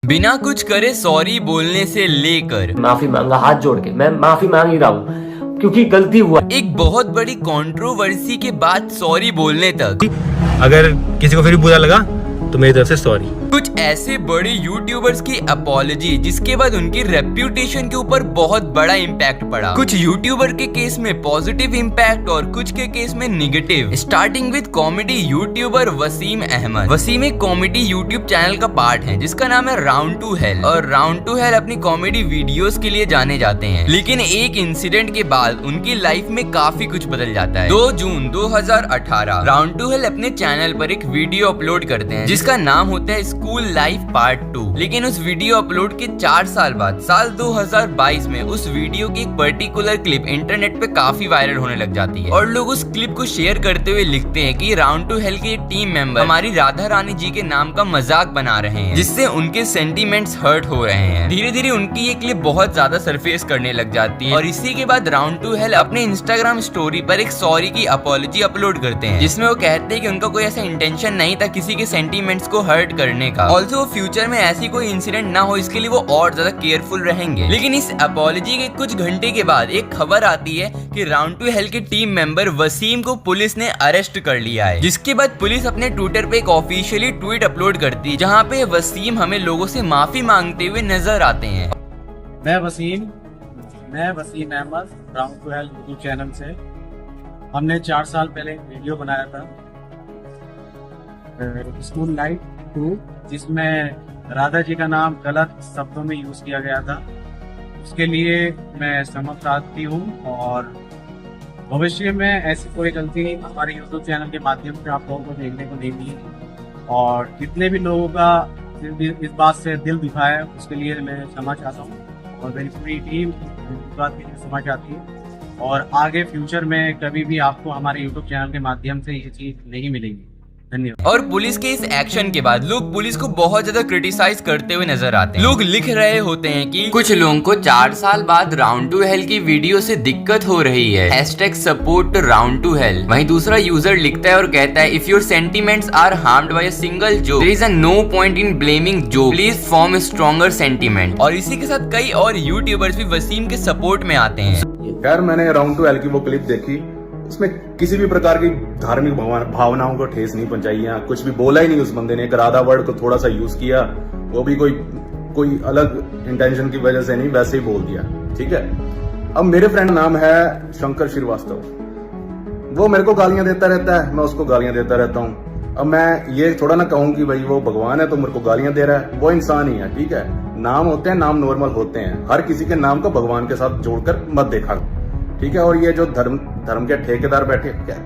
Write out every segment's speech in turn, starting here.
बिना कुछ करे सॉरी बोलने से लेकर माफी मांगा, हाथ जोड़ के मैं माफी मांग ही रहा हूँ क्योंकि गलती हुआ। एक बहुत बड़ी कंट्रोवर्सी के बाद सॉरी बोलने तक। अगर किसी को फिर बुरा लगा तो मेरी तरफ से सॉरी। कुछ ऐसे बड़े यूट्यूबर्स की अपॉलॉजी जिसके बाद उनकी रेप्यूटेशन के ऊपर बहुत बड़ा इम्पैक्ट पड़ा। कुछ यूट्यूबर के केस में पॉजिटिव इम्पैक्ट और कुछ के केस में negative. Starting with comedy YouTuber Waseem Ahmad. Waseem एक कॉमेडी यूट्यूब चैनल का पार्ट है जिसका नाम है राउंड टू हेल, और राउंड टू हेल अपनी कॉमेडी वीडियोस के लिए जाने जाते हैं। लेकिन एक इंसिडेंट के बाद उनकी लाइफ में काफी कुछ बदल जाता है। 2 जून 2018 राउंड टू हेल अपने चैनल पर एक वीडियो अपलोड करते हैं जिसका नाम होता है स्कूल लाइफ पार्ट 2। लेकिन उस वीडियो अपलोड के 4 साल बाद साल 2022 में उस वीडियो की एक पर्टिकुलर क्लिप इंटरनेट पे काफी वायरल होने लग जाती है और लोग उस क्लिप को शेयर करते हुए लिखते हैं कि राउंड टू हेल के टीम मेंबर हमारी राधा रानी जी के नाम का मजाक बना रहे हैं जिससे उनके सेंटीमेंट्स हर्ट हो रहे हैं। धीरे धीरे उनकी ये क्लिप बहुत ज्यादा सरफेस करने लग जाती है और इसी के बाद राउंड टू हेल अपने इंस्टाग्राम स्टोरी पर एक सॉरी की अपॉलॉजी अपलोड करते हैं जिसमें वो कहते हैं कि उनका कोई ऐसा इंटेंशन नहीं था किसी के सेंटीमेंट्स को हर्ट करने का। ऑल्सो फ्यूचर में ऐसी कोई इंसिडेंट ना हो इसके लिए वो और ज्यादा केयरफुल रहेंगे। लेकिन इस अपॉलॉजी के कुछ घंटे के बाद एक खबर आती है कि राउंड टू हेल के टीम मेंबर वसीम को पुलिस ने अरेस्ट कर लिया है, जिसके बाद पुलिस अपने ट्विटर पे एक ऑफिशियली ट्वीट अपलोड करती है जहाँ पे वसीम हमें लोगों से माफी मांगते हुए नजर आते हैं। मैं Waseem Ahmad round two hell YouTube channel से। हमने 4 साल पहले एक वीडियो बनाया था स्कूल लाइफ 2 जिसमें राधा जी का नाम गलत शब्दों में यूज किया गया था। उसके लिए मैं क्षमा प्रार्थी हूँ और भविष्य में ऐसी कोई गलती हमारे यूट्यूब चैनल के माध्यम से आप लोगों को देखने को नहीं मिली। और जितने भी लोगों का इस बात से दिल दुखा है उसके लिए मैं क्षमा चाहता हूँ और मेरी पूरी टीम इस बात के लिए क्षमा चाहती है। और आगे फ्यूचर में कभी भी आपको हमारे यूट्यूब चैनल के माध्यम से ये चीज़ नहीं मिलेगी। धन्यवाद। और पुलिस के इस एक्शन के बाद लोग पुलिस को बहुत ज्यादा क्रिटिसाइज करते हुए नजर आते हैं। लोग लिख रहे होते हैं कि कुछ लोगों को 4 साल बाद राउंड टू हेल की वीडियो से दिक्कत हो रही है, #support राउंड टू हेल। वहीं दूसरा यूजर लिखता है और कहता है if your sentiments are harmed by a single joke there is a no point in blaming joke, please form stronger sentiment. और इसी के साथ कई और यूट्यूबर्स भी वसीम के सपोर्ट में आते हैं। यार मैंने राउंड टू हेल की वो क्लिप देखी, उसमें किसी भी प्रकार की धार्मिक भावनाओं को ठेस नहीं पहुंचाई है, कुछ भी बोला ही नहीं उस बंदे ने। एक राधा वर्ड को थोड़ा सा यूज किया, वो भी कोई अलग इंटेंशन की वजह से नहीं, वैसे ही बोल दिया। ठीक है। अब मेरे फ्रेंड नाम है शंकर श्रीवास्तव, वो मेरे को गालियां देता रहता है, मैं उसको गालियां देता रहता हूँ। अब मैं ये थोड़ा ना कहूँ कि भाई वो भगवान है तो मेरे को गालियां दे रहा है, वो इंसान ही है। ठीक है। नाम होते हैं, नाम नॉर्मल होते हैं, हर किसी के नाम को भगवान के साथ जोड़कर मत देखा। ठीक है। और ये जो धर्म के ठेकेदार बैठे, क्या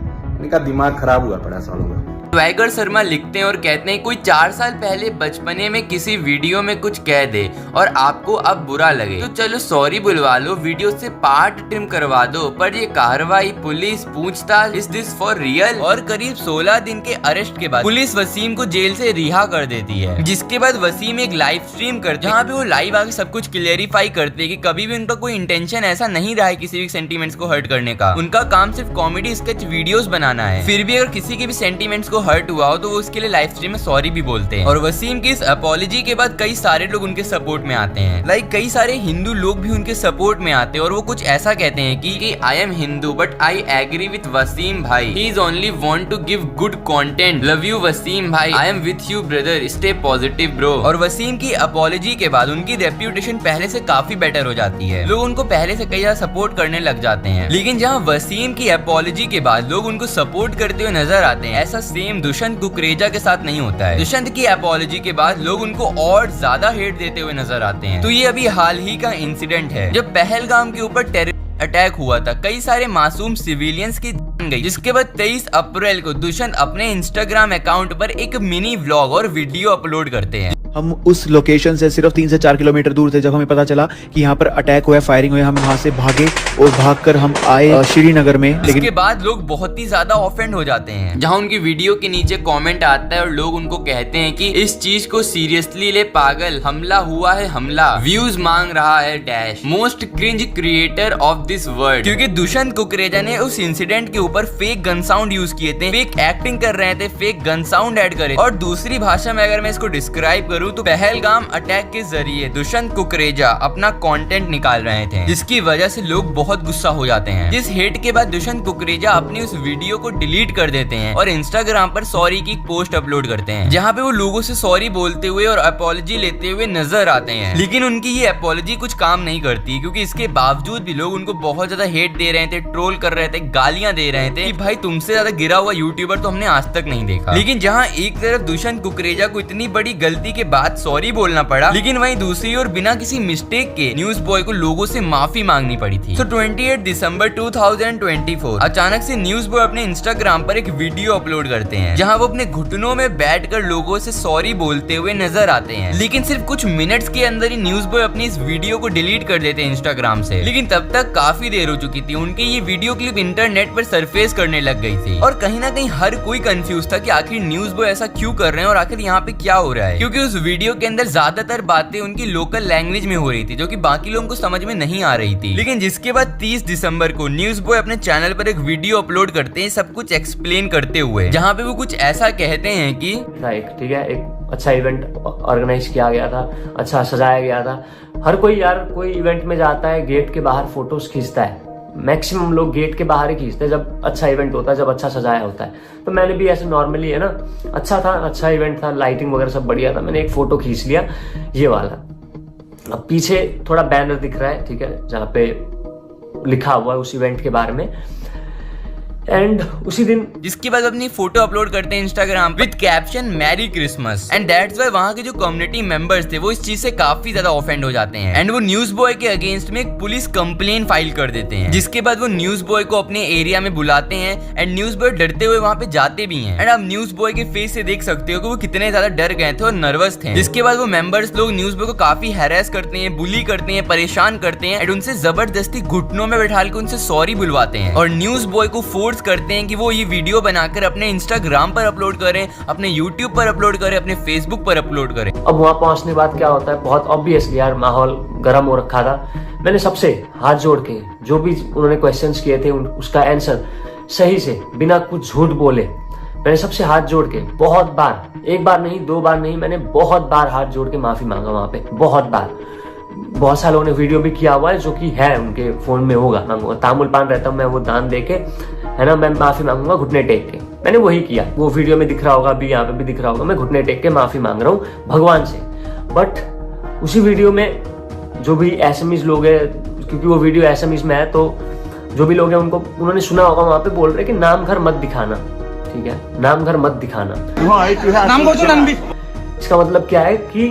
इनका दिमाग खराब हुआ पड़ा सालों का। स्वैगर शर्मा लिखते हैं और कहते हैं कोई 4 साल पहले बचपने में किसी वीडियो में कुछ कह दे और आपको अब बुरा लगे तो चलो सॉरी बुलवा लो, वीडियो से पार्ट ट्रिम करवा दो, पर ये कार्रवाई पुलिस पूछताछ इज दिस फॉर रियल। और करीब 16 दिन के अरेस्ट के बाद पुलिस वसीम को जेल से रिहा कर देती है, जिसके बाद वसीम एक लाइव स्ट्रीम करते हैं जहाँ पे वो लाइव आके सब कुछ क्लियरिफाई करते हैं कि कभी भी उनका कोई इंटेंशन ऐसा नहीं रहा है किसी भी सेंटीमेंट्स को हर्ट करने का। उनका काम सिर्फ कॉमेडी स्केच वीडियोस बनाना है। फिर भी अगर किसी के भी सेंटीमेंट्स को हर्ट हुआ हो तो वो उसके लिए लाइव स्ट्रीम में सॉरी भी बोलते हैं। और वसीम की इस अपॉलॉजी के बाद कई सारे लोग उनके सपोर्ट में आते हैं। कई सारे हिंदू लोग भी उनके सपोर्ट में आते हैं और वो कुछ ऐसा कहते हैं कि I am Hindu but I agree with Wasim भाई, he is only want to give good content, love you Wasim भाई, I am with you brother, stay positive bro. और वसीम की अपॉलॉजी के बाद उनकी रेप्यूटेशन पहले से काफी बेटर हो जाती है, लोग उनको पहले से कई ज्यादा सपोर्ट करने लग जाते हैं। लेकिन जहाँ वसीम की अपॉलॉजी के बाद लोग उनको सपोर्ट करते हुए नजर आते हैं, ऐसा सेम दुष्यंत कुकरेजा के साथ नहीं होता है। दुष्यंत की अपॉलॉजी के बाद लोग उनको और ज्यादा हेट देते हुए नजर आते हैं। तो ये अभी हाल ही का इंसिडेंट है जब पहलगाम के ऊपर टेरर अटैक हुआ था, कई सारे मासूम सिविलियंस की जान गई, जिसके बाद 23 अप्रैल को दुष्यंत अपने इंस्टाग्राम अकाउंट पर एक मिनी व्लॉग और वीडियो अपलोड करते हैं। हम उस लोकेशन से सिर्फ 3 से 4 किलोमीटर दूर थे। जब हमें पता चला कि यहाँ पर अटैक हुआ है, फायरिंग हुई, हम वहाँ से भागे और भागकर हम आए श्रीनगर में। लेकिन इसके बाद लोग बहुत ही ज्यादा ऑफेंड हो जाते हैं, जहाँ उनकी वीडियो के नीचे कमेंट आता है और लोग उनको कहते हैं कि इस चीज को सीरियसली ले पागल, हमला हुआ है हमला, व्यूज मांग रहा है dash, most cringe creator of this world. क्योंकि दुष्यंत कुकरेजा ने उस इंसिडेंट के ऊपर फेक गन साउंड यूज किए थे, फेक एक्टिंग कर रहे थे, फेक गन साउंड ऐड करे। और दूसरी भाषा में अगर मैं इसको डिस्क्राइब करूँ तो पहलगाम अटैक के जरिए दुष्यंत कुकरेजा अपना कंटेंट निकाल रहे थे, जिसकी वजह से लोग बहुत गुस्सा हो जाते हैं। जिस हेट के बाद दुष्यंत कुकरेजा अपनी उस वीडियो को डिलीट कर देते हैं और इंस्टाग्राम पर सॉरी की पोस्ट अपलोड करते हैं, जहाँ पे वो लोगों से सॉरी बोलते हुए और अपॉलजी लेते हुए नजर आते हैं। लेकिन उनकी ये अपॉलजी कुछ काम नहीं करती, क्योंकि इसके बावजूद भी लोग उनको बहुत ज्यादा हेट दे रहे थे, ट्रोल कर रहे थे, गालियां दे रहे थे कि भाई तुमसे ज्यादा गिरा हुआ यूट्यूबर तो हमने आज तक नहीं देखा। लेकिन जहाँ एक तरफ दुष्यंत कुकरेजा को इतनी बड़ी गलती के बाद सॉरी बोलना पड़ा, लेकिन वहीं दूसरी ओर बिना किसी मिस्टेक के न्यूज बॉय को लोगों से माफी मांगनी पड़ी थी। तो 28 दिसंबर 2024 अचानक से न्यूज बॉय अपने इंस्टाग्राम पर एक वीडियो अपलोड करते हैं, जहां वो अपने घुटनों में बैठकर लोगों से सॉरी बोलते हुए नजर आते हैं। लेकिन सिर्फ कुछ मिनट्स के अंदर ही न्यूज बॉय अपनी इस वीडियो को डिलीट कर देते हैं इंस्टाग्राम से। लेकिन तब तक काफी देर हो चुकी थी, उनकी ये वीडियो क्लिप इंटरनेट पर सरफेस करने लग गई थी और कहीं ना कहीं हर कोई कंफ्यूज था कि आखिर न्यूज बॉय ऐसा क्यों कर रहे हैं और आखिर यहाँ पे क्या हो रहा है, क्योंकि उस वीडियो के अंदर ज्यादातर बातें उनकी लोकल लैंग्वेज में हो रही थी, जो कि बाकी लोगों को समझ में नहीं आ रही थी। लेकिन जिसके बाद 30 दिसंबर को न्यूज बॉय अपने चैनल पर एक वीडियो अपलोड करते हैं सब कुछ एक्सप्लेन करते हुए, जहाँ पे वो कुछ ऐसा कहते हैं कि ठीक है, एक अच्छा इवेंट ऑर्गेनाइज किया गया था, अच्छा सजाया गया था। हर कोई यार कोई इवेंट में जाता है, गेट के बाहर फोटोज खींचता है, मैक्सिमम लोग गेट के बाहर ही खींचते हैं जब अच्छा इवेंट होता है, जब अच्छा सजाया होता है। तो मैंने भी ऐसे नॉर्मली है ना, अच्छा था, अच्छा इवेंट था, लाइटिंग वगैरह सब बढ़िया था, मैंने एक फोटो खींच लिया ये वाला। अब पीछे थोड़ा बैनर दिख रहा है, ठीक है, जहाँ पे लिखा हुआ है उस इवेंट के बारे में। एंड उसी दिन जिसके बाद अपनी फोटो अपलोड करते हैं Instagram with caption merry Christmas. And that's why वहां के जो कम्युनिटी मेंबर्स थे वो इस चीज से काफी ज्यादा ऑफेंड हो जाते हैं एंड वो न्यूज बॉय के अगेंस्ट में एक पुलिस कंप्लेन फाइल कर देते हैं। जिसके बाद वो न्यूज बॉय को अपने एरिया में बुलाते हैं एंड न्यूज बॉय डरते हुए वहां पे जाते भी हैं। एंड आप न्यूज बॉय के फेस से देख सकते हो कि वो कितने ज्यादा डर गए थे और नर्वस थे। जिसके बाद वो मेंबर्स लोग न्यूज बॉय को काफी हैरेस करते हैं, बुली करते हैं, परेशान करते हैं एंड उनसे जबरदस्ती घुटनों में बैठा के उनसे सॉरी बुलवाते हैं और न्यूज बॉय को फोर्स करते हैं कि वो ये वीडियो बनाकर अपने इंस्टाग्राम पर अपलोड करें, अपने यूट्यूब पर अपलोड करें, अपने फेसबुक पर अपलोड करें। अब वहां पहुंचने के बाद क्या होता है, बहुत ऑब्वियसली यार माहौल गर्म हो रखा था। मैंने सबसे हाथ जोड़ के जो भी उन्होंने क्वेश्चंस किए थे उसका आंसर सही से बिना कुछ झूठ बोले मैंने सबसे हाथ जोड़ के बहुत बार, एक बार नहीं, दो बार नहीं, मैंने बहुत बार हाथ जोड़ के माफी मांगा वहां पे, बहुत बार। बहुत सारे लोगों ने वीडियो भी किया हुआ है जो कि है उनके फोन में होगा, मांगूंगा, तामुल पान रहता हूँ मैं, वो दान दे के है ना, मैं माफी मांगूंगा घुटने टेक के। मैंने वही किया, वो वीडियो में दिख रहा होगा, अभी यहाँ पे भी दिख रहा होगा, मैं घुटने टेक के माफी मांग रहा हूँ भगवान से। बट उसी वीडियो में जो भी एसएमईज लोग हैं, क्योंकि वो वीडियो एसएमईज में है, तो जो भी लोग हैं उनको उन्होंने सुना होगा, वहां पे बोल रहे कि नाम घर मत दिखाना, ठीक है, नाम घर मत दिखाना। इसका मतलब क्या है कि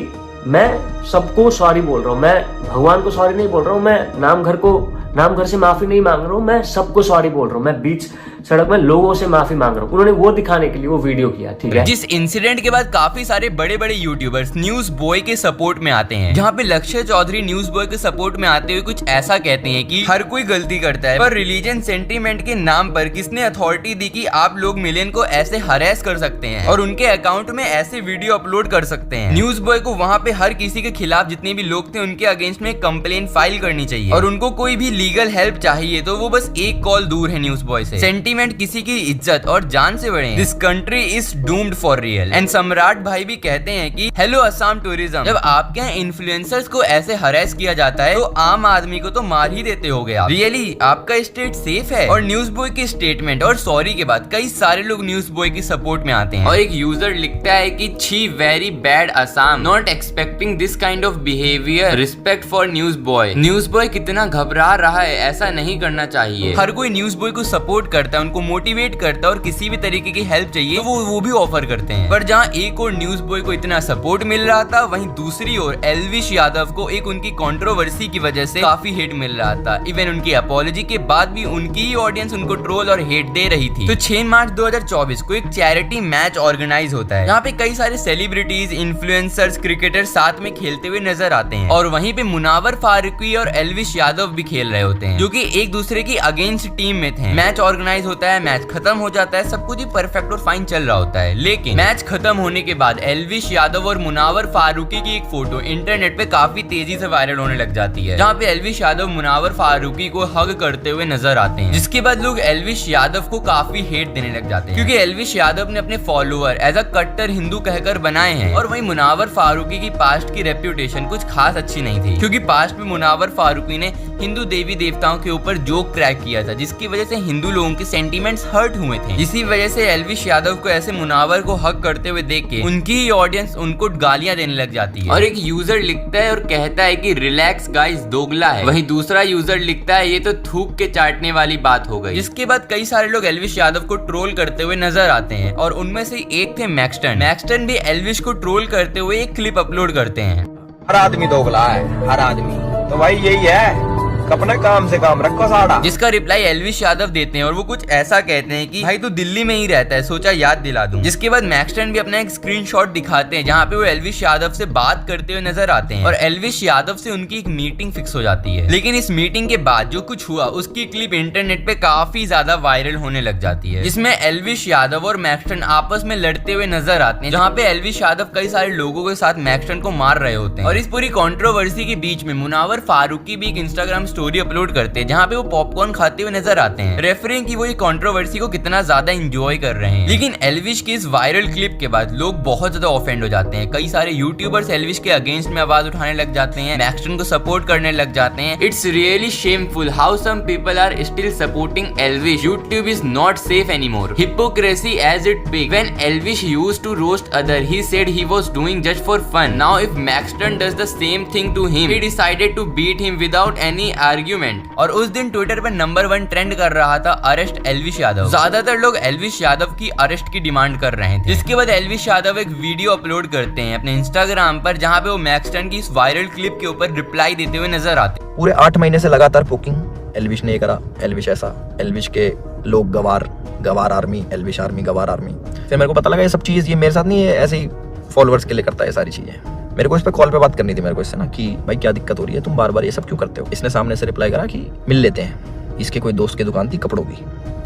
मैं सबको सॉरी बोल रहा हूँ, मैं भगवान को सॉरी नहीं बोल रहा हूँ, मैं नाम घर से माफी नहीं मांग रहा हूँ, मैं सबको सॉरी बोल रहा हूँ, मैं बीच सड़क में लोगों से माफी मांग रहा हूँ। उन्होंने वो दिखाने के लिए वो वीडियो किया, ठीक है। जिस इंसिडेंट के बाद काफी सारे बड़े बड़े यूट्यूबर्स न्यूज बॉय के सपोर्ट में आते हैं, जहाँ पे लक्ष्य चौधरी न्यूज बॉय के सपोर्ट में आते हुए कुछ ऐसा कहते हैं कि हर कोई गलती करता है, पर रिलीजन सेंटीमेंट के नाम पर किसने अथॉरिटी दी कि आप लोग मिलियन को ऐसे हरेस कर सकते हैं और उनके अकाउंट में ऐसे वीडियो अपलोड कर सकते हैं। न्यूज बॉय को वहाँ पे हर किसी के खिलाफ जितने भी लोग थे उनके अगेंस्ट में कंप्लेन फाइल करनी चाहिए और उनको कोई भी लीगल हेल्प चाहिए तो वो बस एक कॉल दूर है न्यूज बॉय से। सेंटीमेंट किसी की इज्जत और जान से बड़े हैं। This country is doomed for real. And सम्राट भाई भी कहते हैं कि हेलो असम टूरिज्म, जब आपके यहाँ इन्फ्लुएंसर्स को ऐसे हरेस किया जाता है तो आम आदमी को तो मार ही देते होगे आप। रियली आपका स्टेट सेफ है? और न्यूज बॉय के स्टेटमेंट और सॉरी के बाद कई सारे लोग न्यूज बॉय की सपोर्ट में आते हैं और एक यूजर लिखता है कि छी very bad Assam, not expecting this kind of behaviour, respect for news boy. News boy कितना घबरा रहा है, ऐसा नहीं करना चाहिए। हर कोई न्यूज बॉय को सपोर्ट करता है, उनको मोटिवेट करता है और किसी भी तरीके की हेल्प चाहिए तो वो भी ऑफर करते हैं। पर जहाँ एक और न्यूज बॉय को इतना सपोर्ट मिल रहा था, वहीं दूसरी ओर एल्विश यादव को एक उनकी कंट्रोवर्सी की वजह से काफी हेट मिल रहा था। इवन उनकी अपॉलजी के बाद भी उनकी ही ऑडियंस उनको ट्रोल और हेट दे रही थी। तो 6 मार्च 2024 को एक चैरिटी मैच ऑर्गेनाइज होता है, यहाँ पे कई सारे सेलिब्रिटीज, इन्फ्लुएंसर्स, क्रिकेटर साथ में खेलते हुए नजर आते हैं और वहीं पे मुनावर फारूकी और एल्विश यादव भी खेल रहे होते हैं, जो कि एक दूसरे की अगेंस्ट टीम में थे। मैच ऑर्गेनाइज होता है, मैच खत्म हो जाता है, सब कुछ ही परफेक्ट और फाइन चल रहा होता है। लेकिन मैच खत्म होने के बाद एल्विश यादव और मुनावर फारूकी की एक फोटो इंटरनेट पे काफी तेजी से वायरल होने लग जाती है, जहाँ पे एल्विश यादव मुनावर फारूकी को हग करते हुए नजर आते हैं, जिसके बाद लोग एल्विश यादव को काफी हेट देने लग जाते हैं, क्योंकि एल्विश यादव ने अपने फॉलोअर एज अ कट्टर हिंदू कहकर बनाए हैं। और वहीं मुनावर फारूकी की पास्ट की रेप्यूटेशन कुछ खास अच्छी नहीं थी, क्योंकि पास्ट में मुनावर फारूकी ने हिंदू देवी देवताओं के ऊपर जोक क्रैक किया था, जिसकी वजह से हिंदू लोगों के सेंटीमेंट्स हर्ट हुए थे। इसी वजह से एल्विश यादव को ऐसे मुनावर को हक करते हुए देख के उनकी ही ऑडियंस उनको गालियां देने लग जाती है। और एक यूजर लिखता है और कहता है कि रिलैक्स गाइस, दोगला है। वहीं दूसरा यूजर लिखता है ये तो थूक के चाटने वाली बात हो गई। जिसके बाद कई सारे लोग एल्विश यादव को ट्रोल करते हुए नजर आते हैं, और उनमें से एक थे मैक्सटन भी एल्विश को ट्रोल करते हुए एक क्लिप अपलोड करते हैं। हर आदमी दोगला है, हर आदमी। तो भाई यही है, अपने काम से काम रखो साड़ा। जिसका रिप्लाई एल्विश यादव देते हैं और वो कुछ ऐसा कहते हैं कि भाई तू दिल्ली में ही रहता है, सोचा याद दिला दूं। जिसके बाद मैक्सटन भी अपना एक स्क्रीनशॉट दिखाते हैं, जहाँ पे वो एल्विश यादव से बात करते हुए नजर आते हैं, और एल्विश यादव से उनकी एक मीटिंग फिक्स हो जाती है। लेकिन इस मीटिंग के बाद जो कुछ हुआ उसकी क्लिप इंटरनेट पे काफी ज्यादा वायरल होने लग जाती है, जिसमें एल्विश यादव और मैक्सटन आपस में लड़ते हुए नजर आते हैं, जहाँ पे एल्विश यादव कई सारे लोगों के साथ मैक्सटन को मार रहे होते हैं। और इस पूरी कंट्रोवर्सी के बीच में मुनावर फारूकी भी एक इंस्टाग्राम स्टोरी अपलोड करते हैं, जहाँ पे वो पॉपकॉर्न खाते हुए नजर आते हैं, रेफरिंग की वो ये कंट्रोवर्सी को कितना ज्यादा एंजॉय कर रहे हैं। लेकिन एल्विश की इस वायरल क्लिप के बाद लोग बहुत ज्यादा ऑफेंड हो जाते हैं। कई सारे यूट्यूबर्स एल्विश के अगेंस्ट में आवाज उठाने लग जाते हैं, मैक्सटन को सपोर्ट करने लग जाते हैं। It's really shameful how some people are still supporting Elvish. YouTube is not safe anymore. Hypocrisy as it peak when Elvish used to roast other, he said he was doing just for fun. Now if Maxtern does the same thing to him, he decided to beat him without any argument. और उस दिन Twitter पर number 1 trend कर रहा था arrest Elvish Yadav. ज्यादातर लोग एल्विश यादव की अरेस्ट की डिमांड कर रहे थे। जिसके बाद एल्विश यादव एक वीडियो अपलोड करते हैं अपने इंस्टाग्राम पर, जहां पे वो मैक्सटन की इस वायरल क्लिप के ऊपर रिप्लाई देते हुए नजर आते हैं। पूरे 8 महीने से लगातार पोकिंग एल्विश ने करा, एल्विश ऐसा, एल्विश के लोग गवार आर्मी, एल्विश आर्मी, गवार आर्मी। फिर मेरे को पता लगा ये सब चीज ये मेरे साथ नहीं है, ऐसे ही फॉलोअर्स के लिए करता है सारी चीजें। मेरे को इस पे कॉल पे बात करनी थी मेरे को इससे ना, कि भाई क्या दिक्कत हो रही है, तुम बार बार ये सब क्यों करते हो। इसने सामने से रिप्लाई करा कि मिल लेते हैं। इसके कोई दोस्त की दुकान थी कपड़ों की,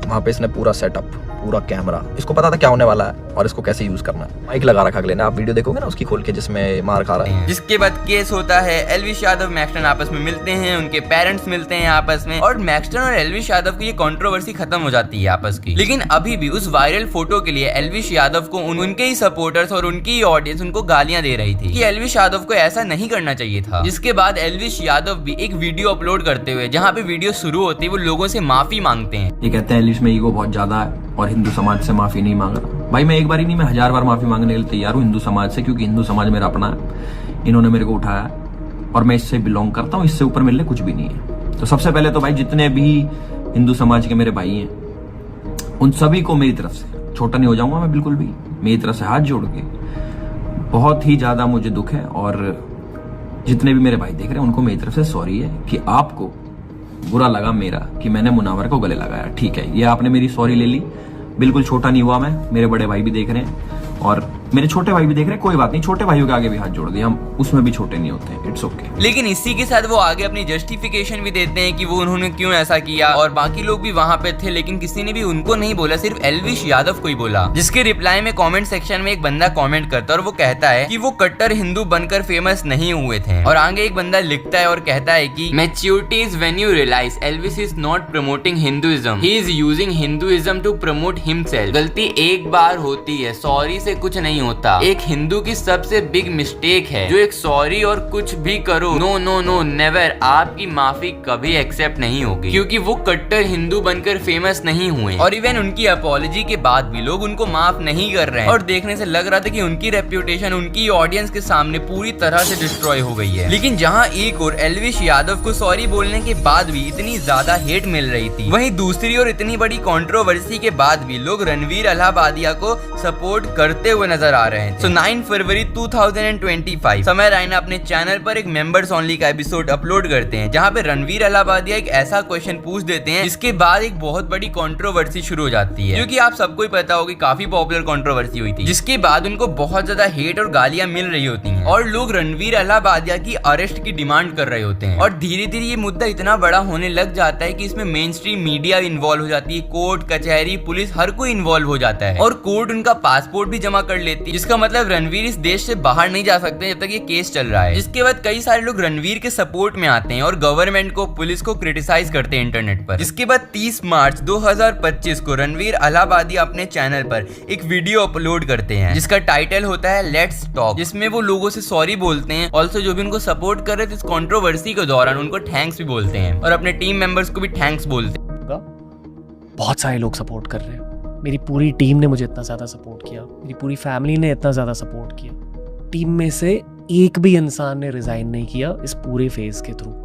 वहाँ पे इसने पूरा सेटअप, पूरा कैमरा, इसको पता था क्या होने वाला है और इसको कैसे यूज करना है। माइक लगा रखा अगले ने, आप वीडियो देखोगे ना उसकी खोल के जिसमें मार खा रहा है। जिसके बाद केस होता है, एल्विश यादव मैक्सटन आपस में मिलते हैं, उनके पेरेंट्स मिलते हैं आपस में, और मैक्सटन और एल्विश यादव की ये कंट्रोवर्सी खत्म हो जाती है आपस की। लेकिन अभी भी उस वायरल फोटो के लिए एल्विश यादव को उनके ही सपोर्टर्स और उनकी ही ऑडियंस उनको गालियां दे रही थी कि एल्विश यादव को ऐसा नहीं करना चाहिए था। जिसके बाद एल्विश यादव भी एक वीडियो अपलोड करते हुए, जहाँ पे वीडियो शुरू होती है, वो लोगों से माफी मांगते हैं। ये कहते हैं एल्विश में ईगो बहुत ज्यादा है और हिंदू समाज से माफी नहीं मांग रहा। भाई मैं एक बार ही नहीं, मैं 1000 बार माफी मांगने के लिए तैयार हूँ हिंदू समाज से, क्योंकि हिंदू समाज मेरा अपना है। इन्होंने मेरे को उठाया और मैं इससे बिलोंग करता हूँ, इससे ऊपर मेरे लिए कुछ भी नहीं है। तो सबसे पहले तो भाई जितने भी हिंदू समाज के मेरे भाई हैं, उन सभी को मेरी तरफ से, छोटा नहीं हो जाऊंगा मैं बिल्कुल भी, मेरी तरफ से हाथ जोड़ के बहुत ही ज्यादा मुझे दुख है। और जितने भी मेरे भाई देख रहे हैं उनको मेरी तरफ से सॉरी है कि आपको बुरा लगा मेरा कि मैंने मुनावर को गले लगाया। ठीक है, ये आपने मेरी सॉरी ले ली, बिल्कुल छोटा नहीं हुआ मैं। मेरे बड़े भाई भी देख रहे हैं और मेरे छोटे भाई भी देख रहे हैं, कोई बात नहीं, छोटे भाइयों के आगे भी हाथ जोड़ दिया, हम उसमें भी छोटे नहीं होते हैं, इट्स ओके। लेकिन इसी के साथ वो आगे अपनी जस्टिफिकेशन भी देते हैं कि वो उन्होंने क्यों ऐसा किया, और बाकी लोग भी वहां पे थे, लेकिन किसी ने भी उनको नहीं बोला, सिर्फ एल्विश यादव को ही बोला। जिसके रिप्लाई में कमेंट सेक्शन में एक बंदा कमेंट करता है और वो कहता है कि वो कट्टर हिंदू बनकर फेमस नहीं हुए थे। और आगे एक बंदा लिखता है और कहता है कि maturity is when you realise Elvish is not promoting Hinduism, he is using Hinduism to promote himself. गलती एक बार होती है, सॉरी से कुछ नहीं होता। एक हिंदू की सबसे बिग मिस्टेक है जो एक सॉरी और कुछ भी करो, नो नो नो नेवर, आपकी माफी कभी एक्सेप्ट नहीं होगी, क्योंकि वो कट्टर हिंदू बनकर फेमस नहीं हुए। और इवन उनकी अपॉलॉजी के बाद भी लोग उनको माफ नहीं कर रहे हैं, और देखने से लग रहा था कि उनकी रेप्यूटेशन उनकी ऑडियंस के सामने पूरी तरह से डिस्ट्रॉय हो गई है। लेकिन जहां एक और एल्विश यादव को सॉरी बोलने के बाद भी इतनी ज्यादा हेट मिल रही थी, वहीं दूसरी ओर इतनी बड़ी कंट्रोवर्सी के बाद भी लोग रणवीर अलाहाबादिया को सपोर्ट करते हुए नजर नजर आ रहे थे। तो 9 फरवरी 2025 समय रैना अपने चैनल पर एक मेंबर्स ओनली का एपिसोड अपलोड करते हैं, जहाँ पे रणवीर अलाहाबादिया एक ऐसा क्वेश्चन पूछ देते हैं जिसके बाद एक बहुत बड़ी कंट्रोवर्सी शुरू हो जाती है, जो कि आप सबको ही पता होगी काफी पॉपुलर कंट्रोवर्सी हुई थी, जिसके बाद उनको बहुत ज्यादा हेट और गालियां मिल रही होती हैं और लोग रणवीर अलाहाबादिया की अरेस्ट की डिमांड कर रहे होते हैं। और धीरे धीरे ये मुद्दा इतना बड़ा होने लग जाता है कि इसमें मेन स्ट्रीम मीडिया इन्वॉल्व हो जाती है, कोर्ट कचहरी पुलिस हर कोई इन्वॉल्व हो जाता है और कोर्ट उनका पासपोर्ट भी जमा कर लेती है, जिसका मतलब रणवीर इस देश से बाहर नहीं जा सकते जब तक ये केस चल रहा है। जिसके बाद कई सारे लोग रणवीर के सपोर्ट में आते हैं और गवर्नमेंट को पुलिस को क्रिटिसाइज करते हैं इंटरनेट पर। इसके बाद 30 मार्च 2025 को रणवीर अलाहाबादिया अपने चैनल पर एक वीडियो अपलोड करते हैं जिसका टाइटल होता है लेट्स टॉक, जिसमें वो लोगों से सॉरी बोलते हैं, ऑल्सो जो भी उनको सपोर्ट कर रहे थे इस कंट्रोवर्सी के दौरान उनको थैंक्स भी बोलते हैं और अपने टीम मेंबर्स को भी थैंक्स बोलते हैं। बहुत सारे लोग सपोर्ट कर रहे हैं, मेरी पूरी टीम ने मुझे इतना ज़्यादा सपोर्ट किया, मेरी पूरी फैमिली ने इतना ज़्यादा सपोर्ट किया, टीम में से एक भी इंसान ने रिजाइन नहीं किया इस पूरे फेज के थ्रू।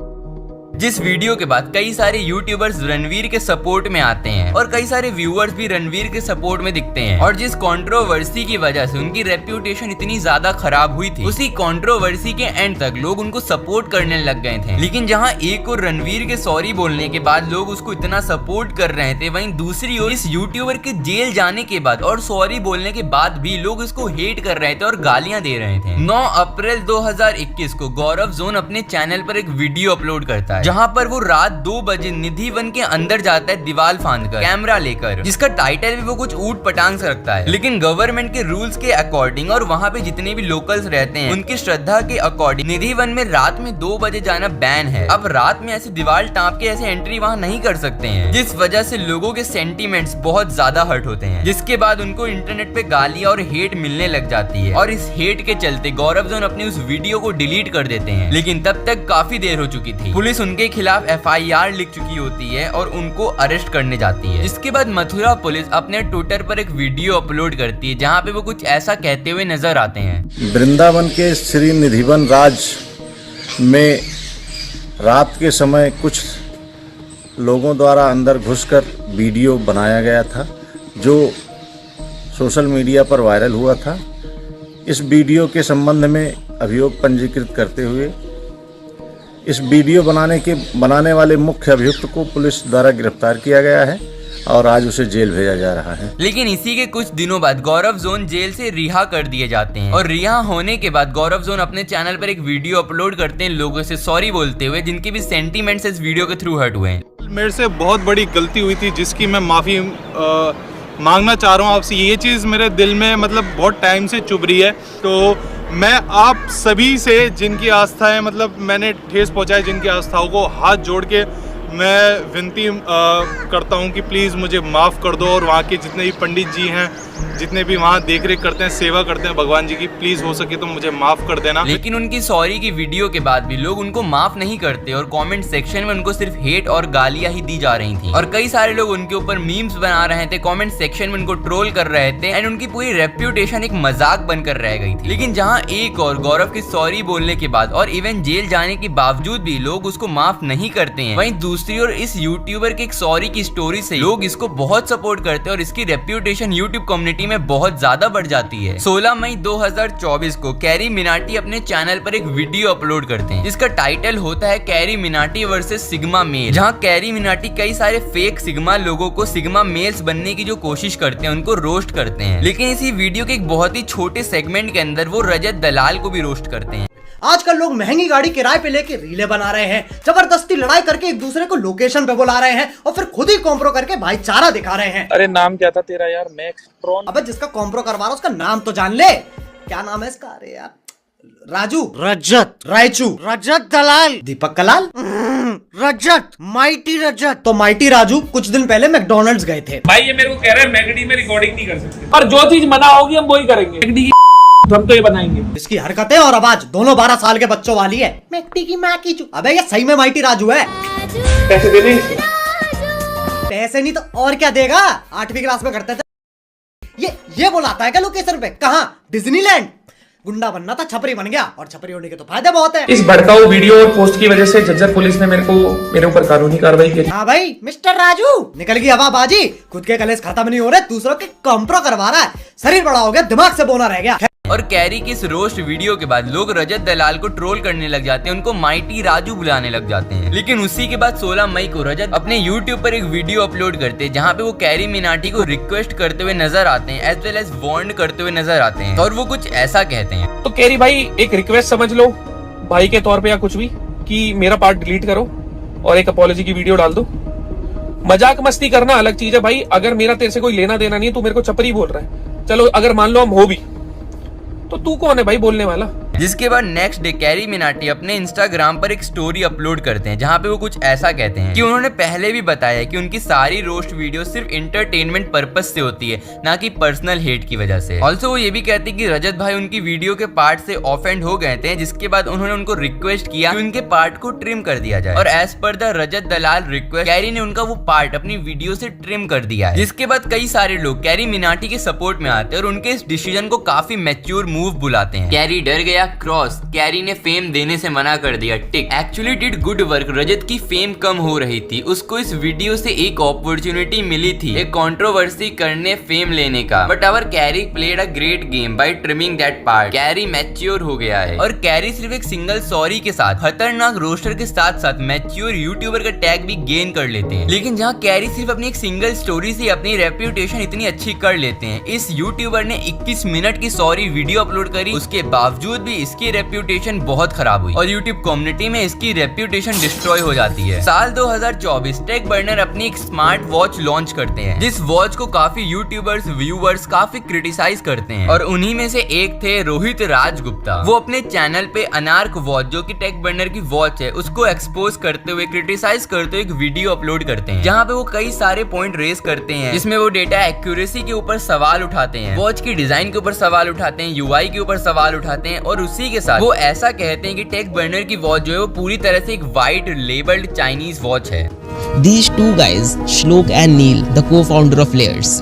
जिस वीडियो के बाद कई सारे यूट्यूबर्स रणवीर के सपोर्ट में आते हैं और कई सारे व्यूअर्स भी रणवीर के सपोर्ट में दिखते हैं और जिस कंट्रोवर्सी की वजह से उनकी रेप्यूटेशन इतनी ज्यादा खराब हुई थी, उसी कंट्रोवर्सी के एंड तक लोग उनको सपोर्ट करने लग गए थे। लेकिन जहां एक और रणवीर के सॉरी बोलने के बाद लोग उसको इतना सपोर्ट कर रहे थे, वहीं दूसरी ओर इस यूट्यूबर के जेल जाने के बाद और सॉरी बोलने के बाद भी लोग उसको हेट कर रहे थे और गालियां दे रहे थे। 9 अप्रैल 2021 को गौरव जोन अपने चैनल पर एक वीडियो अपलोड करता है जहां पर वो रात 2 बजे निधि वन के अंदर जाता है दीवार फांदकर कैमरा लेकर, जिसका टाइटल भी वो कुछ ऊट पटांग से रखता है। लेकिन गवर्नमेंट के रूल्स के अकॉर्डिंग और वहाँ पे जितने भी लोकल्स रहते हैं उनकी श्रद्धा के अकॉर्डिंग निधि वन में रात में 2 बजे जाना बैन है। अब रात में ऐसे दीवार टाँप के ऐसे एंट्री वहाँ नहीं कर सकते हैं, जिस वजह से लोगों के सेंटीमेंट्स बहुत ज्यादा हर्ट होते हैं, जिसके बाद उनको इंटरनेट पे गालियां और हेट मिलने लग जाती है और इस हेट के चलते गौरव जोन अपनी उस वीडियो को डिलीट कर देते हैं। लेकिन तब तक काफी देर हो चुकी थी, पुलिस उनके खिलाफ FIR लिख चुकी होती है और उनको अरेस्ट करने जाती है। इसके बाद मथुरा पुलिस अपने ट्विटर पर एक वीडियो अपलोड करती है जहां पे वो कुछ ऐसा कहते हुए नजर आते हैं। वृंदावन के श्री निधिवन राज में रात के समय कुछ लोगों द्वारा अंदर घुसकर वीडियो बनाया गया था जो सोशल मीडिया पर वायरल हुआ था। इस वीडियो के संबंध में अभियोग पंजीकृत करते हुए इस वीडियो बनाने वाले मुख्य अभियुक्त को पुलिस द्वारा गिरफ्तार किया गया है और आज उसे जेल भेजा जा रहा है। लेकिन इसी के कुछ दिनों बाद गौरव जोन जेल से रिहा कर दिए जाते हैं और रिहा होने के बाद गौरव जोन अपने चैनल पर एक वीडियो अपलोड करते हैं लोगों से सॉरी बोलते हुए, जिनके भी सेंटीमेंट्स इस वीडियो के थ्रू हर्ट हुए हैं। मेरे से बहुत बड़ी गलती हुई थी जिसकी मैं माफ़ी मांगना चाह रहा हूँ आपसे। ये चीज़ मेरे दिल में मतलब बहुत टाइम से चुभ रही है, तो मैं आप सभी से जिनकी आस्थाएं मतलब मैंने ठेस पहुंचाई, जिनकी आस्थाओं को हाथ जोड़ के मैं विनती करता हूं कि प्लीज़ मुझे माफ़ कर दो और वहाँ के जितने भी पंडित जी हैं, जितने भी वहाँ देख रेख करते हैं, सेवा करते हैं भगवान जी की, प्लीज़ हो सके तो मुझे माफ़ कर देना। लेकिन उनकी सॉरी की वीडियो के बाद भी लोग उनको माफ़ नहीं करते और कमेंट सेक्शन में उनको सिर्फ हेट और गालियां ही दी जा रही थी और कई सारे लोग उनके ऊपर मीम्स बना रहे थे, कमेंट सेक्शन में उनको ट्रोल कर रहे थे एंड उनकी पूरी रेप्यूटेशन एक मजाक बनकर रह गई थी। लेकिन जहाँ एक और गौरव की सॉरी बोलने के बाद और इवन जेल जाने के बावजूद भी लोग उसको माफ नहीं करते हैं, वहीं दूसरी ओर इस यूट्यूबर के एक सॉरी की स्टोरी से लोग इसको बहुत सपोर्ट करते हैं और इसकी रेप्यूटेशन यूट्यूब कम्युनिटी में बहुत ज्यादा बढ़ जाती है। 16 मई 2024 को कैरी मिनाटी अपने चैनल पर एक वीडियो अपलोड करते हैं जिसका टाइटल होता है carry Minati versus sigma male, जहां कैरी मिनाटी कई सारे फेक सिग्मा लोगों को सिग्मा मेल्स बनने की जो कोशिश करते हैं उनको रोस्ट करते हैं। लेकिन इसी वीडियो के एक बहुत ही छोटे सेगमेंट के अंदर वो रजत दलाल को भी रोस्ट करते हैं। आजकल लोग महंगी गाड़ी किराए पे लेके रीलें बना रहे हैं, जबरदस्ती लड़ाई करके एक दूसरे को लोकेशन पे बुला रहे हैं और फिर खुद ही कॉम्प्रो करके भाईचारा दिखा रहे हैं। अरे नाम क्या था तेरा यार? मैक्सट्रॉन। अबे जिसका कॉम्प्रो करवा रहा उसका नाम तो जान ले, क्या नाम है इसका? अरे यार राजू, रजत, रायचू, रजत दलाल, दीपक कलाल, रजत, माइटी रजत। तो माइटी राजू कुछ दिन पहले मैकडॉनल्ड्स गए थे। भाई ये मेरे को कह रहे हैं मैगडी में रिकॉर्डिंग नहीं कर सकते, पर जो चीज मना होगी हम वही करेंगे। मैगडी की हम तो ये बनाएंगे। इसकी हरकतें और आवाज दोनों 12 साल के बच्चों वाली है। मैगडी की माँ की चू। अबे ये सही में माइटी राजू है। पैसे देने? पैसे नहीं तो और क्या देगा? 8वीं क्लास में करते थे। ये बुलाता है क्या लोकेशन पे? कहाँ? डिज्नीलैंड। गुंडा बनना था, छपरी बन गया, और छपरी होने के तो फायदे बहुत है। इस भड़काऊ वीडियो और पोस्ट की वजह से झज्जर पुलिस ने मेरे ऊपर कानूनी कार्रवाई की। हाँ भाई मिस्टर राजू, निकल गई हवाबाजी, खुद के कलेश खत्म नहीं हो रहे, दूसरों के कॉम्प्रो करवा रहा है, शरीर बड़ा हो गया, दिमाग से बोना रह गया। और कैरी की इस रोस्ट वीडियो के बाद लोग रजत दलाल को ट्रोल करने लग जाते हैं, उनको माइटी राजू बुलाने लग जाते हैं। लेकिन उसी के बाद 16 मई को रजत अपने YouTube पर एक वीडियो अपलोड करते हैं जहां पे वो कैरी मिनाटी को रिक्वेस्ट करते हुए नजर आते हैं, एज वेल एज वार्न करते हुए नजर आते हैं, और वो कुछ ऐसा कहते हैं। तो कैरी भाई एक रिक्वेस्ट समझ लो भाई के तौर पे या कुछ भी, कि मेरा पार्ट डिलीट करो और एक अपॉलॉजी की वीडियो डाल दो। मजाक मस्ती करना अलग चीज है भाई, अगर मेरा तेरे से कोई लेना देना नहीं है, तू मेरे को छपरी बोल रहा है, चलो अगर मान लो हम हो भी, तो तू कौन है भाई बोलने वाला। जिसके बाद नेक्स्ट डे कैरी मिनाटी अपने इंस्टाग्राम पर एक स्टोरी अपलोड करते हैं जहां पे वो कुछ ऐसा कहते हैं कि उन्होंने पहले भी बताया कि उनकी सारी रोस्ट वीडियो सिर्फ इंटरटेनमेंट पर्पस से होती है, ना कि पर्सनल हेट की वजह से। ऑल्सो वो ये भी कहते हैं कि रजत भाई उनकी वीडियो के पार्ट से ऑफेंड हो गए थे, जिसके बाद उन्होंने उनको रिक्वेस्ट किया कि उनके पार्ट को ट्रिम कर दिया जाए, और as per the Rajat Dalal request Carry ने उनका वो पार्ट अपनी वीडियो से ट्रिम कर दिया है। जिसके बाद कई सारे लोग कैरी मिनाटी के सपोर्ट में आते हैं और उनके इस डिसीजन को काफी मैच्योर मूव बुलाते हैं। कैरी डर गया, क्रॉस, कैरी ने फेम देने से मना कर दिया, टिक, एक्चुअली डिड गुड वर्क। रजत की फेम कम हो रही थी, उसको इस वीडियो से एक अपॉर्चुनिटी मिली थी एक कंट्रोवर्सी करने, फेम लेने का, but our Carry played a great game by trimming that part. Carry mature हो गया है, और कैरी सिर्फ एक सिंगल सॉरी के साथ खतरनाक रोस्टर के साथ साथ मैच्योर यूट्यूबर का टैग भी गेन कर लेते हैं। लेकिन जहां कैरी सिर्फ अपनी एक सिंगल स्टोरी से अपनी रेप्यूटेशन इतनी अच्छी कर लेते हैं, इस यूट्यूबर ने 21 मिनट की सॉरी वीडियो अपलोड करी, उसके बावजूद भी इसकी रेप्यूटेशन बहुत खराब हुई और यूट्यूब कम्युनिटी में इसकी रेप्यूटेशन डिस्ट्रॉय हो जाती है। साल 2024 टेक बर्नर अपनी एक स्मार्ट वॉच लॉन्च करते हैं, जिस वॉच को काफी यूट्यूबर्स व्यूअर्स काफी क्रिटिसाइज करते हैं, और उन्हीं में से एक थे रोहित राज गुप्ता। वो अपने चैनल पे अनार्क वॉच, जो कि टेक बर्नर की वॉच है, उसको एक्सपोज करते हुए, क्रिटिसाइज करते हुए एक वीडियो अपलोड करते हैं, जहाँ पे वो कई सारे पॉइंट रेज करते हैं, जिसमें वो डेटा एक्यूरेसी के ऊपर सवाल उठाते हैं, वॉच की डिजाइन के ऊपर सवाल उठाते हैं, यूआई के ऊपर सवाल उठाते हैं, और उसी के साथ वो ऐसा कहते हैं कि टेक बर्नर की वॉच जो है वो पूरी तरह से एक वाइट लेबल्ड चाइनीज वॉच है। These two guys, Shlok and Neil, the co-founder of Layers,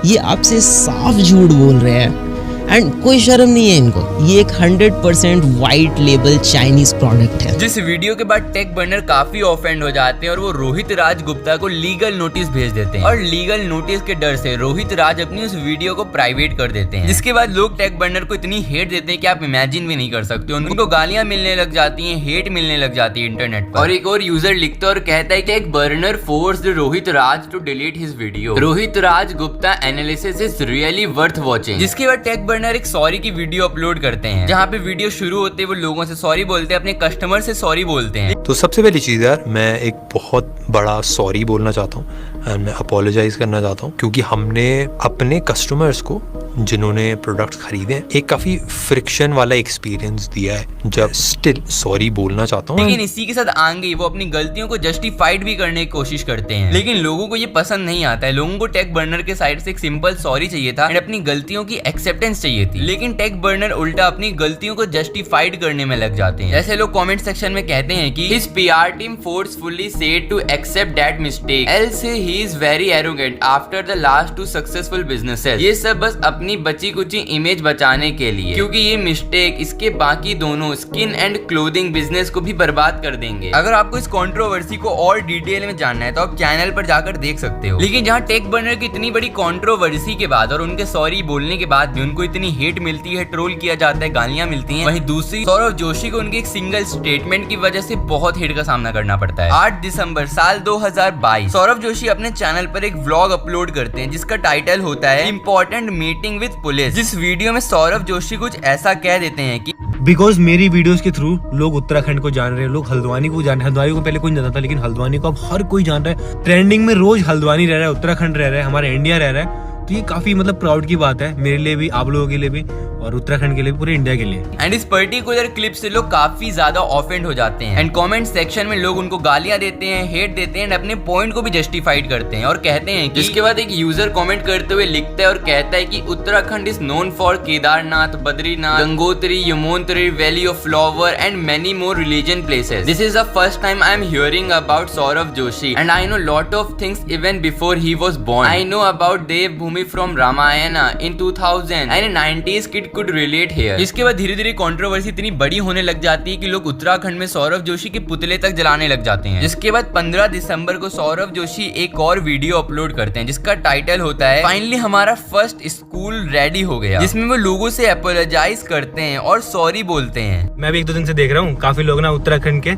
ये आपसे साफ झूठ बोल रहे हैं, एंड कोई शर्म नहीं है इनको। ये एक 100% वाइट लेबल चाइनीज प्रोडक्ट है। जिस वीडियो के बाद टेक बर्नर काफी ऑफेंड हो जाते हैं और वो रोहित राज गुप्ता को लीगल नोटिस भेज देते हैं, और लीगल नोटिस के डर से रोहित राज अपनी उस वीडियो को प्राइवेट कर देते हैं। जिसके बाद लोग टेक बर्नर को इतनी हेट देते हैं कि आप इमेजिन भी नहीं कर सकते। उनको गालियां मिलने लग जाती है, हेट मिलने लग जाती है इंटरनेट पर। और एक और यूजर लिखता है और कहता है कि tech burner forced Rohit Raj to delete his video. Rohit Raj Gupta analysis is really worth watching. जिसके बाद टेक बर्नर एक सॉरी की वीडियो अपलोड करते हैं, जहाँ पे वीडियो शुरू होते वो लोगों से सॉरी बोलते हैं, अपने कस्टमर से सॉरी बोलते हैं। तो सबसे पहली चीज़ यार, मैं एक बहुत बड़ा सॉरी बोलना चाहता हूँ एंड मैं अपोलोजाइज करना चाहता हूँ, क्योंकि हमने अपने कस्टमर्स को जिन्होंने प्रोडक्ट्स खरीदे हैं एक काफ़ी फ्रिक्शन वाला एक्सपीरियंस दिया है, जब स्टिल सॉरी बोलना चाहता हूँ। लेकिन इसी के साथ आगे वो अपनी गलतियों को जस्टिफाइड भी करने की कोशिश करते हैं, लेकिन लोगों को ये पसंद नहीं आता है। लोगों को टेक बर्नर के साइड से एक सिंपल सॉरी चाहिए था एंड अपनी गलतियों की एक्सेप्टेंस चाहिए थी, लेकिन टेक बर्नर उल्टा अपनी गलतियों को जस्टिफाइड करने में लग जाते हैं। जैसे लोग कमेंट सेक्शन में कहते हैं कि his PR team forcefully said to accept that mistake, else he is very arrogant after the last 2 successful businesses। ये सब बस अपनी बची कुची इमेज बचाने के लिए, क्योंकि ये मिस्टेक इसके बाकी दोनों स्किन एंड क्लोथिंग बिजनेस को भी बर्बाद कर देंगे। अगर आपको इस कंट्रोवर्सी को और डिटेल में जानना है तो आप चैनल पर जाकर देख सकते हो। लेकिन जहाँ टेक बर्नर की इतनी बड़ी कंट्रोवर्सी के बाद और उनके सॉरी बोलने के बाद भी उनको इतनी हेट मिलती है, ट्रोल किया जाता है, गालियां मिलती हैं, वहीं दूसरी सौरभ जोशी को उनके एक सिंगल स्टेटमेंट की वजह से बहुत हेट का सामना करना पड़ता है। 8 दिसंबर साल 2022 सौरभ जोशी अपने चैनल पर एक व्लॉग अपलोड करते हैं जिसका टाइटल होता है इम्पोर्टेंट मीटिंग विद पुलिस। जिस वीडियो में सौरभ जोशी कुछ ऐसा कह देते हैं कि बिकॉज मेरी वीडियोस के थ्रू लोग उत्तराखंड को जान रहे हैं, लोग हल्द्वानी को जान रहे हैं। हल्द्वानी को पहले कोई नहीं जानता था, लेकिन हल्द्वानी को अब हर कोई जान रहा है। ट्रेंडिंग में रोज हल्द्वानी रह रहा है, उत्तराखंड रह रहा है, हमारा इंडिया रह रहा है। तो ये काफी मतलब प्राउड की बात है मेरे लिए भी, आप लोगों के लिए भी, और उत्तराखंड के लिए, पूरे इंडिया के लिए। एंड इस पर्टिकुलर क्लिप से लोग काफी ज्यादा ऑफेंड हो जाते हैं एंड कमेंट सेक्शन में लोग उनको गालियां देते हैं, हेट देते हैं एंड अपने पॉइंट को भी जस्टिफाइड करते हैं और कहते हैं कि इसके बाद एक यूजर कमेंट करते हुए लिखता है और कहता है कि Uttarakhand is known for Kedarnath, Badrinath, Gangotri, Yamunotri, valley of flower and many more religion places. This is the first time I am hearing about Saurabh Joshi and I know lot of things even before he was born. I know about Devbhoomi movie from Ramayana in 2000 and 90s kid could relate here. इसके बाद धीरे धीरे controversy इतनी बड़ी होने लग जाती है कि लोग उत्तराखंड में सौरभ जोशी के पुतले तक जलाने लग जाते हैं। जिसके बाद 15 दिसंबर को सौरभ जोशी एक और वीडियो अपलोड करते हैं जिसका टाइटल होता है फाइनली हमारा फर्स्ट स्कूल रेडी हो गया, जिसमें वो लोगों से अपोलोजाइज करते हैं और सॉरी बोलते हैं। मैं भी 1-2 दिन से देख रहा हूँ काफी लोग ना उत्तराखंड के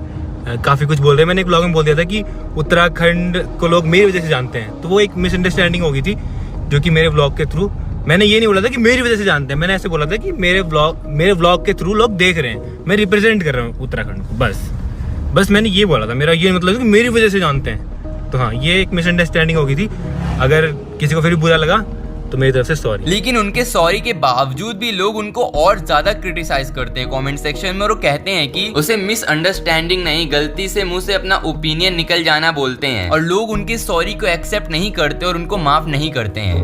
काफी कुछ बोल रहे हैं। मैंने एक ब्लॉग में बोल दिया था कि उत्तराखंड को लोग मेरी वजह से जानते हैं, तो वो एक मिसअंडरस्टैंडिंग हो गई थी जो कि मेरे ब्लॉग के थ्रू मैंने ये नहीं बोला था कि मेरी वजह से जानते हैं, मैंने ऐसे बोला था कि मेरे ब्लॉग के थ्रू लोग देख रहे हैं, मैं रिप्रेजेंट कर रहा हूँ उत्तराखंड को, बस मैंने ये बोला था। मेरा ये मतलब कि मेरी वजह से जानते हैं। तो हाँ, ये एक मिसअंडरस्टैंडिंग हो गई थी। अगर किसी को फिर भी बुरा लगा तो मेरी तरफ से सॉरी। लेकिन उनके सॉरी के बावजूद भी लोग उनको और ज्यादा क्रिटिसाइज करते हैं कमेंट सेक्शन में, और वो कहते हैं कि उसे मिसअंडरस्टैंडिंग नहीं, गलती से मुंह से अपना ओपिनियन निकल जाना बोलते हैं, और लोग उनके सॉरी को एक्सेप्ट नहीं करते और उनको माफ नहीं करते हैं।